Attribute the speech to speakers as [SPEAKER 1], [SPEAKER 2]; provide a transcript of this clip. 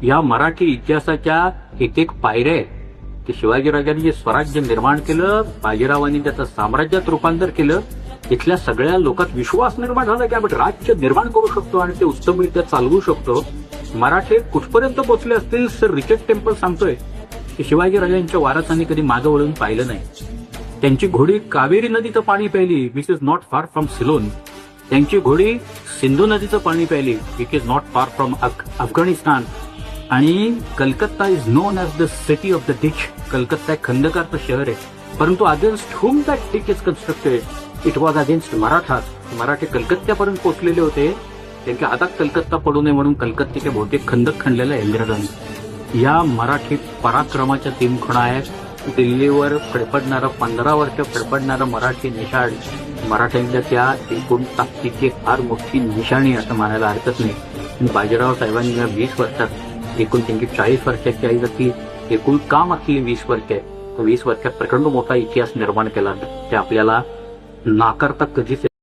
[SPEAKER 1] या मराठी इतिहासाच्या एक एक पायऱ्या आहेत की शिवाजीराजांनी जे स्वराज्य निर्माण केलं, बाजीरावांनी त्याचं साम्राज्यात रूपांतर केलं, इथल्या सगळ्या लोकात विश्वास निर्माण झाला की आपण राज्य निर्माण करू शकतो आणि ते उत्तमरित्या चालवू शकतो. मराठे कुठपर्यंत पोहोचले असतील सर रिचर्ड टेम्पल सांगतोय की शिवाजीराजांच्या वारसांनी कधी मागं वळून पाहिलं नाही. त्यांची घोडी कावेरी नदीचं पाणी प्यायली, which is not far from Ceylon. त्यांची घोडी सिंधू नदीचं पाणी प्यायली, which is not far from Afghanistan. आणि Calcutta is known as the city of the ditch. Calcutta एक खंदकारचं शहर आहे, परंतु against whom that ditch is constructed, it was against Marathas. मराठे कलकत्त्यापर्यंत पोहोचलेले होते. त्यांच्या हातात कलकत्ता पडू नये म्हणून कलकत्त्याचे बहुतेक खंदक खणलेला इंग्रजांनी. या मराठी पराक्रमाच्या 3 खुणा आहेत. दिल्लीवर फडफडणारा 15 वर्ष फडफडणारा मराठी निशाण मराठ्यांच्या त्या एकूण ताकदीची फार मोठी निशाणी असं म्हणायला हरकत नाही. बाजीराव साहेबांनी या 20 वर्षात एकूण त्यांची 40 वर्षाची आई जाती एकूण काम असलेली 20 वर्ष आहे. 20 वर्षात प्रचंड मोठा इतिहास निर्माण केला. ते आपल्याला नाकारता कधीच